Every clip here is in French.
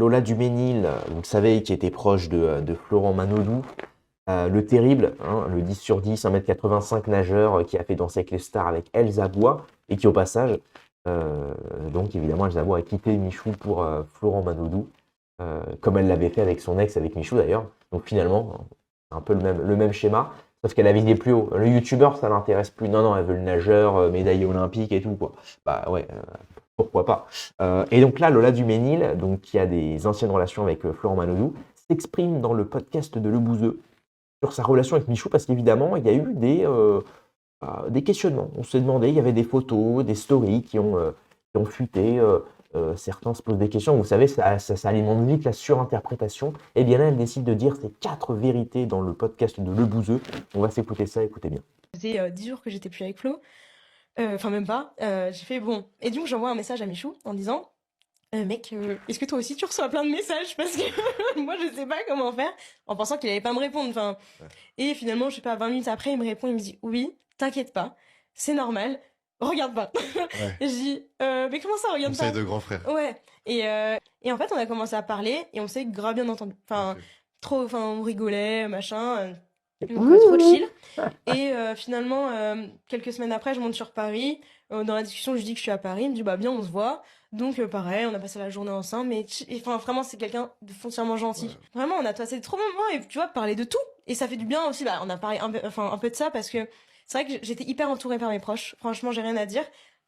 Lola Duménil, vous le savez, qui était proche de Florent Manodou. Le terrible, hein, le 10 sur 10, 1m85 nageur qui a fait Danser avec les stars avec Elsa Bois et qui au passage, donc évidemment Elsa Bois a quitté Michou pour Florent Manodou, comme elle l'avait fait avec son ex, avec Michou d'ailleurs. Donc finalement, c'est un peu le même schéma, sauf qu'elle a visé plus haut. Le youtubeur, ça l'intéresse plus. Non, non, elle veut le nageur, médaille olympique et tout, quoi. Bah ouais, pourquoi pas. Et donc là, Lola Duménil, donc, qui a des anciennes relations avec Florent Manodou, s'exprime dans le podcast de Le Bouzeux sur sa relation avec Michou, parce qu'évidemment, il y a eu des questionnements. On s'est demandé, il y avait des photos, des stories qui ont fuité. Certains se posent des questions. Vous savez, ça alimente vite la surinterprétation. Et bien là, elle décide de dire ces 4 vérités dans le podcast de Le Bouzeux. On va s'écouter ça, écoutez bien. Ça faisait 10 jours que j'étais plus avec Flo. Enfin, même pas. J'ai fait bon. Et donc, j'envoie un message à Michou en disant mec, est-ce que toi aussi tu reçois plein de messages? Parce que moi, je sais pas comment faire. En pensant qu'il allait pas me répondre. Enfin, et finalement, je sais pas, 20 minutes après, il me répond, il me dit oui, t'inquiète pas, c'est normal, regarde pas. Ouais, Et je dis mais comment ça, regarde conseil pas? de grand frère. Ouais. Et en fait, on a commencé à parler et on s'est grave bien entendu. Enfin, Ok. trop, on rigolait, machin. Donc, trop chill. Et finalement, quelques semaines après, je monte sur Paris. Dans la discussion, je lui dis que je suis à Paris. Il me dit, bah bien, on se voit. Donc, pareil, on a passé la journée ensemble. Et, enfin, vraiment, c'est quelqu'un de foncièrement gentil. Ouais. Vraiment, on a passé de trop bons moments et tu vois, parler de tout. Et ça fait du bien aussi. Bah, on a parlé un peu de ça parce que c'est vrai que j'étais hyper entourée par mes proches. Franchement, j'ai rien à dire.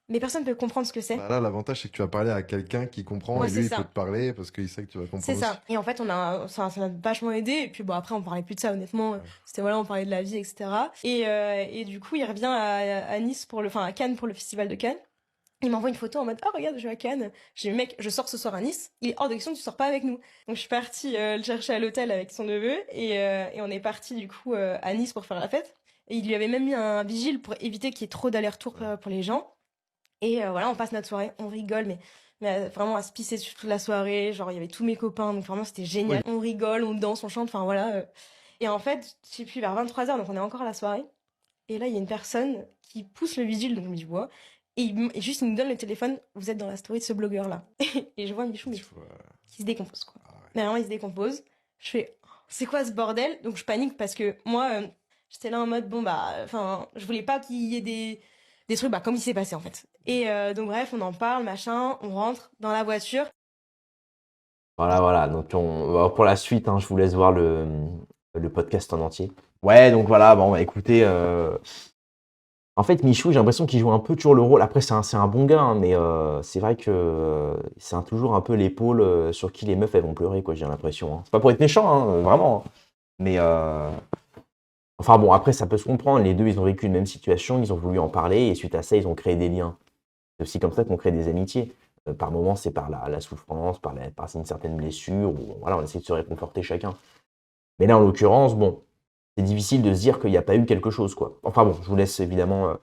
Mais personne ne peut comprendre ce que c'est. Bah là, l'avantage, c'est que tu vas parler à quelqu'un qui comprend Ouais, et c'est lui, il peut ça. te parler parce qu'il sait que tu vas C'est comprendre aussi. ça. Et en fait, ça m'a vachement aidé. Et puis, bon, après, on parlait plus de ça, honnêtement. Ouais. C'était, voilà, on parlait de la vie, etc. Et du coup, il revient à Nice enfin, à Cannes pour le festival de Cannes. Il m'envoie une photo en mode, ah, regarde, je suis à Cannes. J'ai dit, mec, je sors ce soir à Nice. Il est hors de question que tu sors pas avec nous. Donc, je suis partie le chercher à l'hôtel avec son neveu. Et on est parti, du coup, à Nice pour faire la fête. Et il lui avait même mis un vigile pour éviter qu'il y ait trop d'aller-retour Ouais. pour les gens. Et voilà, on passe notre soirée, on rigole, mais vraiment à se pisser sur toute la soirée. Genre, il y avait tous mes copains, donc vraiment, c'était génial. On rigole, on danse, on chante, enfin voilà. Et en fait, je sais plus, vers 23h, donc on est encore à la soirée. Et là, il y a une personne qui pousse le vigile, donc je vois. Et juste, il nous donne le téléphone. Vous êtes dans la story de ce blogueur-là. Et je vois Michou, mais Tu vois. qui se décompose, quoi. Ah ouais. Mais vraiment, il se décompose. Je fais, c'est quoi ce bordel? Donc je panique parce que moi, j'étais là en mode, bon, bah, enfin, je voulais pas qu'il y ait des trucs, bah, comme il s'est passé, en fait. Et donc, bref, on en parle, machin, on rentre dans la voiture. Voilà, voilà. Donc pour la suite, hein, je vous laisse voir le podcast en entier. Ouais, donc voilà, bon, bah, écoutez, en fait, Michou, j'ai l'impression qu'il joue un peu toujours le rôle. Après, c'est un bon gars, hein, mais c'est vrai que c'est toujours un peu l'épaule sur qui les meufs elles vont pleurer, quoi, j'ai l'impression, hein. C'est pas pour être méchant, hein, vraiment, hein. Mais enfin bon, après, ça peut se comprendre. Les deux, ils ont vécu une même situation, ils ont voulu en parler, et suite à ça, ils ont créé des liens. C'est aussi comme ça qu'on crée des amitiés. Par moments, c'est par la souffrance, par une certaine blessure, ou voilà, on essaie de se réconforter chacun. Mais là, en l'occurrence, bon, c'est difficile de se dire qu'il n'y a pas eu quelque chose, quoi. Enfin bon, je vous laisse évidemment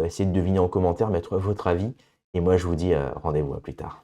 essayer de deviner en commentaire, mettre votre avis. Et moi, je vous dis rendez-vous à plus tard.